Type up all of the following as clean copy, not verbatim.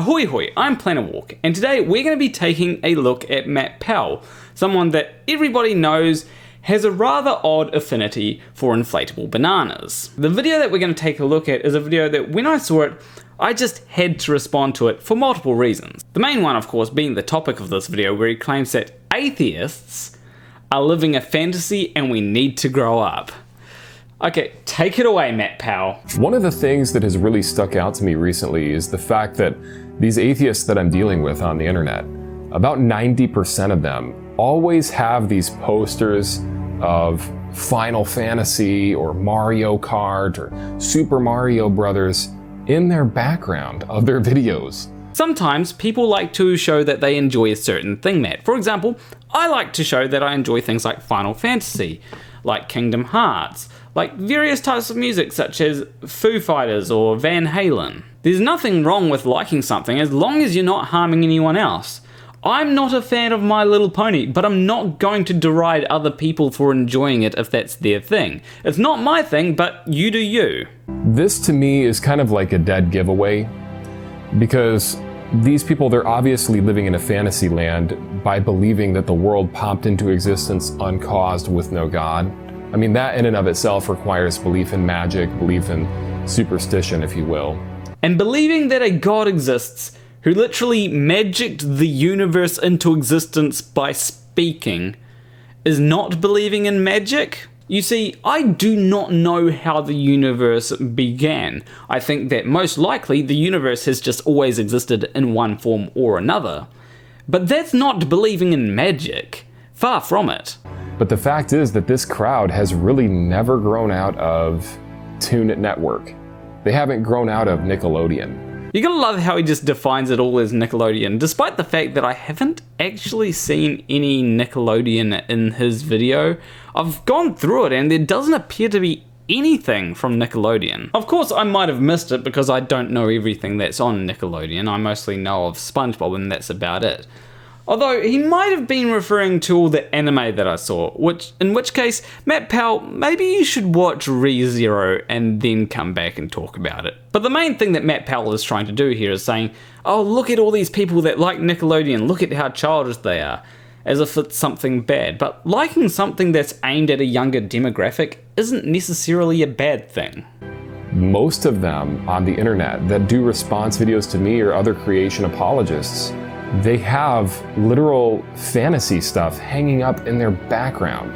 Ahoy hoy, I'm Planet Walk, and today we're going to be taking a look at Matt Powell, someone that everybody knows has a rather odd affinity for inflatable bananas. The video that we're going to take a look at is a video that when I saw it, I just had to respond to it for multiple reasons. The main one, of course, being the topic of this video, where he claims that atheists are living a fantasy and we need to grow up. Okay, take it away, Matt Powell. One of the things that has really stuck out to me recently is the fact that these atheists that I'm dealing with on the internet, about 90% of them always have these posters of Final Fantasy or Mario Kart or Super Mario Brothers in their background of their videos. Sometimes people like to show that they enjoy a certain thing, Matt. For example, I like to show that I enjoy things like Final Fantasy, like Kingdom Hearts, like various types of music such as Foo Fighters or Van Halen. There's nothing wrong with liking something as long as you're not harming anyone else. I'm not a fan of My Little Pony, but I'm not going to deride other people for enjoying it if that's their thing. It's not my thing, but you do you. This to me is kind of like a dead giveaway, because these people, they're obviously living in a fantasy land by believing that the world popped into existence uncaused with no God. I mean, that in and of itself requires belief in magic, belief in superstition, if you will. And believing that a God exists who literally magicked the universe into existence by speaking is not believing in magic? You see, I do not know how the universe began. I think that most likely the universe has just always existed in one form or another. But that's not believing in magic. Far from it. But the fact is that this crowd has really never grown out of Toon Network. They haven't grown out of Nickelodeon. You gotta love how he just defines it all as Nickelodeon, despite the fact that I haven't actually seen any Nickelodeon in his video. I've gone through it and there doesn't appear to be anything from Nickelodeon. Of course, I might have missed it because I don't know everything that's on Nickelodeon. I mostly know of SpongeBob and that's about it. Although he might have been referring to all the anime that I saw, in which case, Matt Powell, maybe you should watch ReZero and then come back and talk about it. But the main thing that Matt Powell is trying to do here is saying, oh, look at all these people that like Nickelodeon, look at how childish they are, as if it's something bad. But liking something that's aimed at a younger demographic isn't necessarily a bad thing. Most of them on the internet that do response videos to me or other creation apologists, they have literal fantasy stuff hanging up in their background.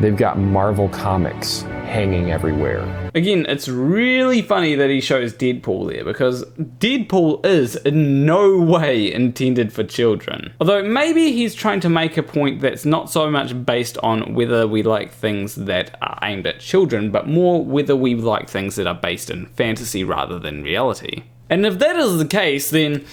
They've got Marvel comics hanging everywhere. Again, it's really funny that he shows Deadpool there, because Deadpool is in no way intended for children. Although maybe he's trying to make a point that's not so much based on whether we like things that are aimed at children, but more whether we like things that are based in fantasy rather than reality. And if that is the case, then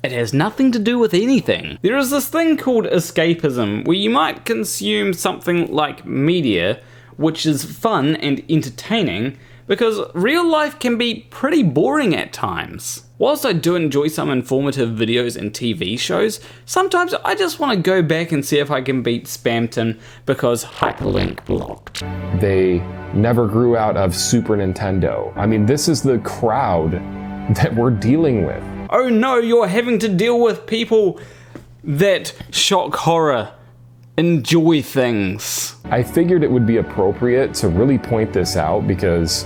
it has nothing to do with anything. There is this thing called escapism, where you might consume something like media, which is fun and entertaining, because real life can be pretty boring at times. Whilst I do enjoy some informative videos and TV shows, sometimes I just want to go back and see if I can beat Spamton because hyperlink blocked. They never grew out of Super Nintendo. I mean, this is the crowd that we're dealing with. Oh no, you're having to deal with people that shock horror, enjoy things. I figured it would be appropriate to really point this out because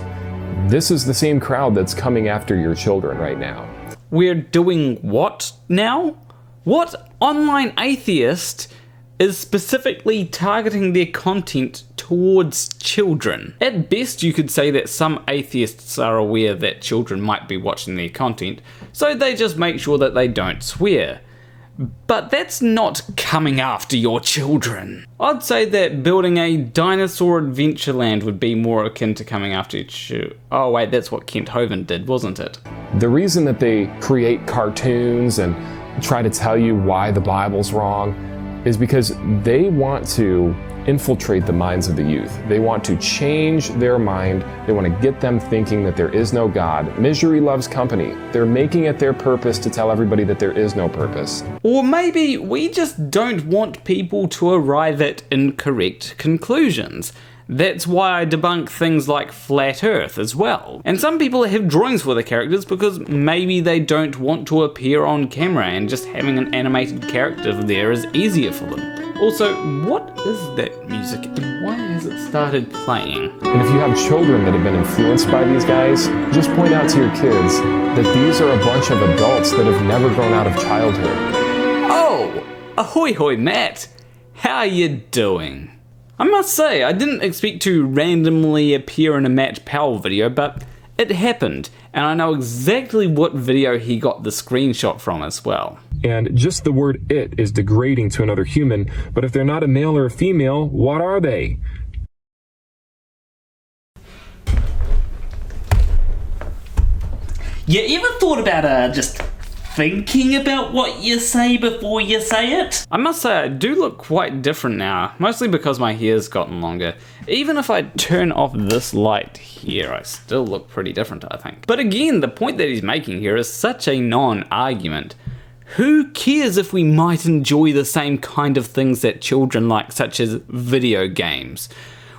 this is the same crowd that's coming after your children right now. We're doing what now? What online atheist is specifically targeting their content towards children? At best, you could say that some atheists are aware that children might be watching their content, so they just make sure that they don't swear. But that's not coming after your children. I'd say that building a dinosaur adventureland would be more akin to coming after your children. Oh wait, that's what Kent Hovind did, wasn't it? The reason that they create cartoons and try to tell you why the Bible's wrong is because they want to infiltrate the minds of the youth. They want to change their mind. They want to get them thinking that there is no God. Misery loves company. They're making it their purpose to tell everybody that there is no purpose. Or maybe we just don't want people to arrive at incorrect conclusions. That's why I debunk things like Flat Earth as well. And some people have drawings for the characters because maybe they don't want to appear on camera and just having an animated character there is easier for them. Also, what is that music and why has it started playing? And if you have children that have been influenced by these guys, just point out to your kids that these are a bunch of adults that have never grown out of childhood. Oh, ahoy hoy Matt, how are you doing? I must say, I didn't expect to randomly appear in a Matt Powell video, but it happened, and I know exactly what video he got the screenshot from as well. And just the word "it" is degrading to another human, but if they're not a male or a female, what are they? You ever thought about just thinking about what you say before you say it? I must say I do look quite different now, mostly because my hair's gotten longer. Even if I turn off this light here, I still look pretty different, I think. But again, the point that he's making here is such a non-argument. Who cares if we might enjoy the same kind of things that children like, such as video games?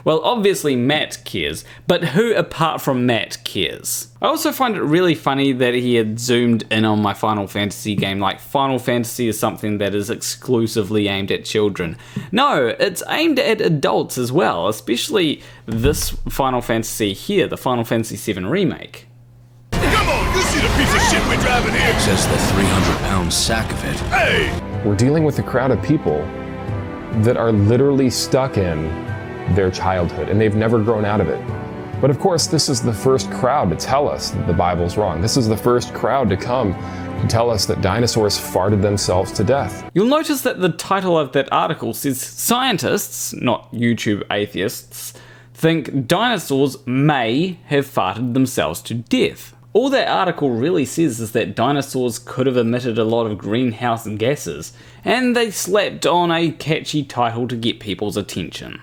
Well, obviously Matt cares, but who apart from Matt cares? I also find it really funny that he had zoomed in on my Final Fantasy game like Final Fantasy is something that is exclusively aimed at children. No, it's aimed at adults as well, especially this Final Fantasy here, the Final Fantasy VII Remake. Come on, you see the piece of shit we're driving here? Says the 300-pound sack of it. Hey! We're dealing with a crowd of people that are literally stuck in their childhood and they've never grown out of it. But of course, this is the first crowd to tell us that the Bible's wrong. This is the first crowd to come to tell us that dinosaurs farted themselves to death. You'll notice that the title of that article says scientists, not YouTube atheists, think dinosaurs may have farted themselves to death. All that article really says is that dinosaurs could have emitted a lot of greenhouse gases, and they slapped on a catchy title to get people's attention.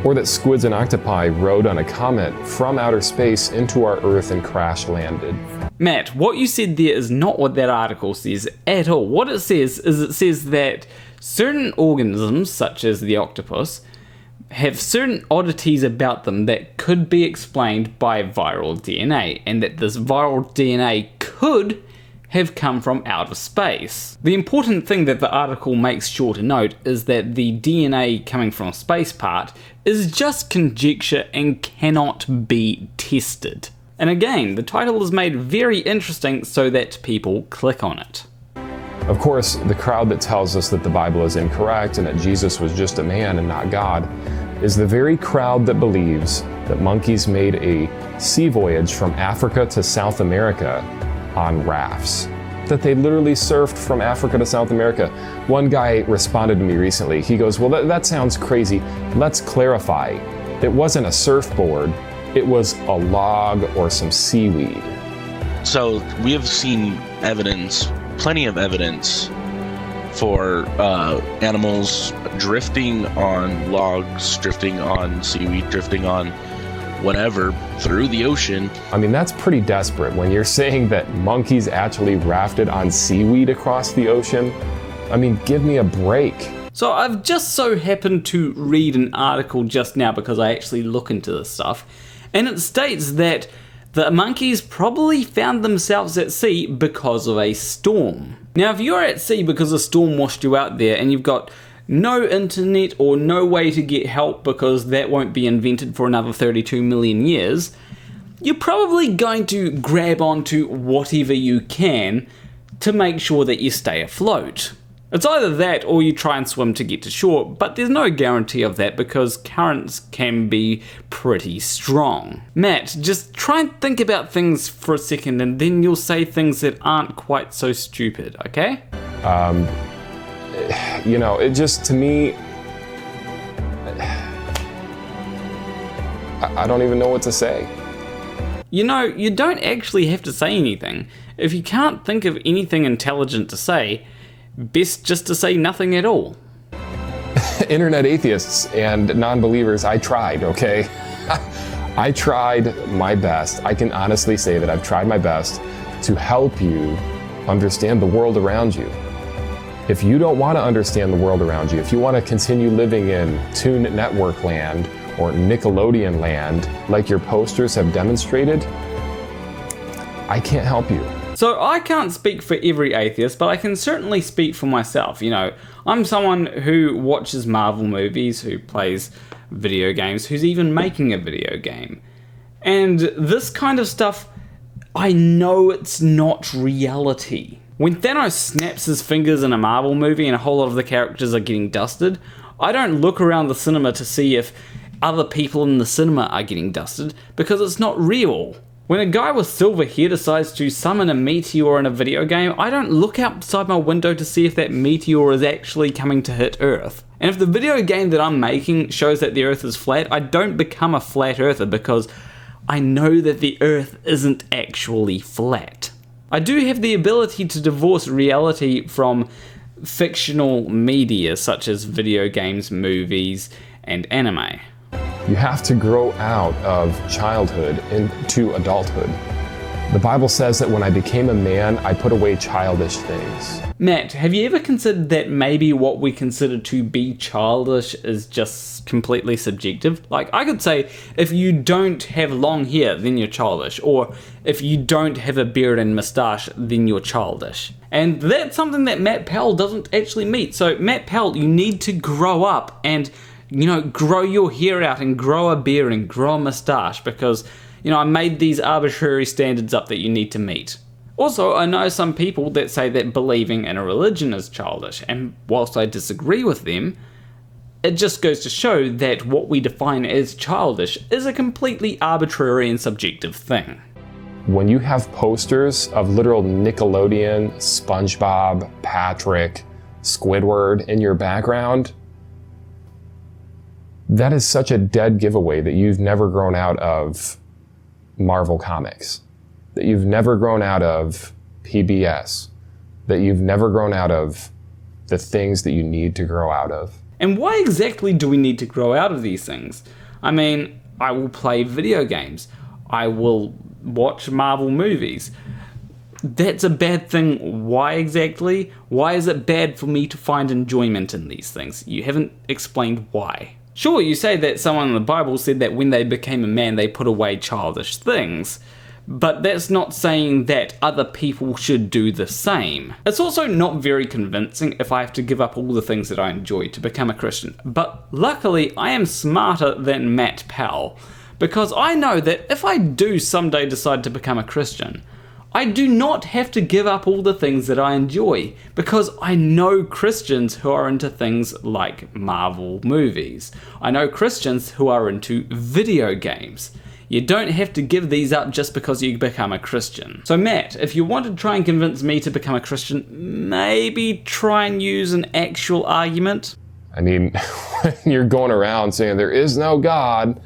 Or that squids and octopi rode on a comet from outer space into our Earth and crash landed. Matt, what you said there is not what that article says at all. What it says is it says that certain organisms, such as the octopus, have certain oddities about them that could be explained by viral DNA, and that this viral DNA could have come from outer space. The important thing that the article makes sure to note is that the DNA coming from space part is just conjecture and cannot be tested. And again, the title is made very interesting so that people click on it. Of course, the crowd that tells us that the Bible is incorrect and that Jesus was just a man and not God is the very crowd that believes that monkeys made a sea voyage from Africa to South America on rafts. That they literally surfed from Africa to South America. One guy responded to me recently. He goes, well, that sounds crazy. Let's clarify. It wasn't a surfboard. It was a log or some seaweed. So we have seen evidence, plenty of evidence, for animals drifting on logs, drifting on seaweed, drifting on whatever through the ocean. I mean, that's pretty desperate when you're saying that monkeys actually rafted on seaweed across the ocean. I mean, give me a break. So I've just so happened to read an article just now because I actually look into this stuff, and it states that the monkeys probably found themselves at sea because of a storm. Now, if you're at sea because a storm washed you out there and you've got no internet or no way to get help because that won't be invented for another 32 million years, you're probably going to grab onto whatever you can to make sure that you stay afloat. It's either that or you try and swim to get to shore, but there's no guarantee of that because currents can be pretty strong. Matt, just try and think about things for a second and then you'll say things that aren't quite so stupid, okay? You know, it just, to me, I don't even know what to say. You know, you don't actually have to say anything. If you can't think of anything intelligent to say, best just to say nothing at all. Internet atheists and non-believers, I tried, okay? I tried my best. I can honestly say that I've tried my best to help you understand the world around you. If you don't want to understand the world around you, if you want to continue living in Toon Network land or Nickelodeon land, like your posters have demonstrated, I can't help you. So I can't speak for every atheist, but I can certainly speak for myself. You know, I'm someone who watches Marvel movies, who plays video games, who's even making a video game. And this kind of stuff, I know it's not reality. When Thanos snaps his fingers in a Marvel movie and a whole lot of the characters are getting dusted, I don't look around the cinema to see if other people in the cinema are getting dusted, because it's not real. When a guy with silver hair decides to summon a meteor in a video game, I don't look outside my window to see if that meteor is actually coming to hit Earth. And if the video game that I'm making shows that the Earth is flat, I don't become a flat earther because I know that the Earth isn't actually flat. I do have the ability to divorce reality from fictional media such as video games, movies, and anime. You have to grow out of childhood into adulthood. The Bible says that when I became a man, I put away childish things. Matt, have you ever considered that maybe what we consider to be childish is just completely subjective? Like, I could say, if you don't have long hair, then you're childish. Or, if you don't have a beard and moustache, then you're childish. And that's something that Matt Powell doesn't actually meet. So, Matt Powell, you need to grow up and, you know, grow your hair out and grow a beard and grow a moustache, because, you know, I made these arbitrary standards up that you need to meet. Also, I know some people that say that believing in a religion is childish, and whilst I disagree with them, it just goes to show that what we define as childish is a completely arbitrary and subjective thing. When you have posters of literal Nickelodeon, SpongeBob, Patrick, Squidward in your background, that is such a dead giveaway that you've never grown out of Marvel Comics, that you've never grown out of PBS, that you've never grown out of the things that you need to grow out of. And why exactly do we need to grow out of these things? I mean, I will play video games. I will watch Marvel movies. That's a bad thing. Why exactly? Why is it bad for me to find enjoyment in these things? You haven't explained why. Sure, you say that someone in the Bible said that when they became a man, they put away childish things. But that's not saying that other people should do the same. It's also not very convincing if I have to give up all the things that I enjoy to become a Christian. But luckily, I am smarter than Matt Powell, because I know that if I do someday decide to become a Christian, I do not have to give up all the things that I enjoy, because I know Christians who are into things like Marvel movies. I know Christians who are into video games. You don't have to give these up just because you become a Christian. So Matt, if you want to try and convince me to become a Christian, maybe try and use an actual argument. I mean, when you're going around saying there is no God,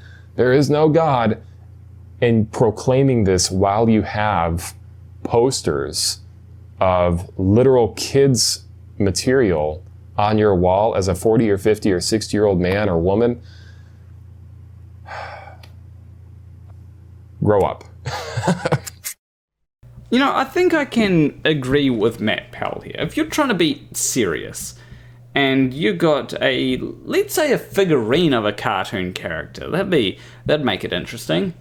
and proclaiming this while you have posters of literal kids material on your wall as a 40 or 50 or 60-year-old man or woman, grow up. You know, I think I can agree with Matt Powell here. If you're trying to be serious, and you got let's say a figurine of a cartoon character, that'd make it interesting.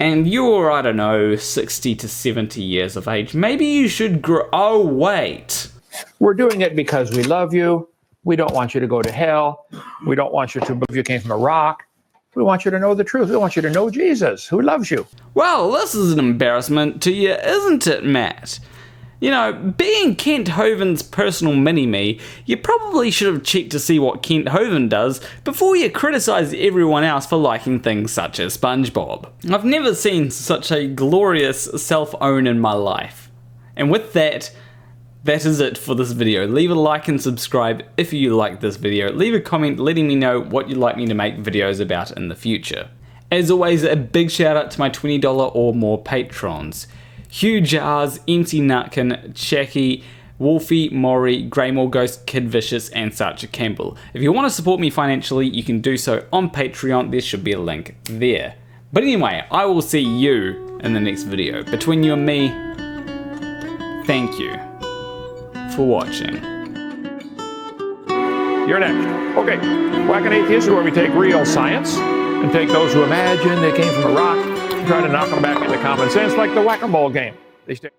And you're, I don't know, 60 to 70 years of age, maybe you should oh wait. We're doing it because we love you. We don't want you to go to hell. We don't want you to believe you came from a rock. We want you to know the truth. We want you to know Jesus, who loves you. Well, this is an embarrassment to you, isn't it, Matt? You know, being Kent Hovind's personal mini-me, you probably should have checked to see what Kent Hovind does before you criticise everyone else for liking things such as SpongeBob. I've never seen such a glorious self-own in my life. And with that, that is it for this video. Leave a like and subscribe if you like this video. Leave a comment letting me know what you'd like me to make videos about in the future. As always, a big shout out to my $20 or more patrons. Hugh Jarsz, M.C.Nutkin, SHaKie, Wolfie, Morrie, Graymore Ghost, KidVicious, and Sacha Campbell. If you want to support me financially, you can do so on Patreon. There should be a link there. But anyway, I will see you in the next video. Between you and me, thank you for watching. You're next. Okay, Whack an Atheist, where we take real science and take those who imagine they came from a rock and try to knock them back into common sense like the whack-a-mole game. They stay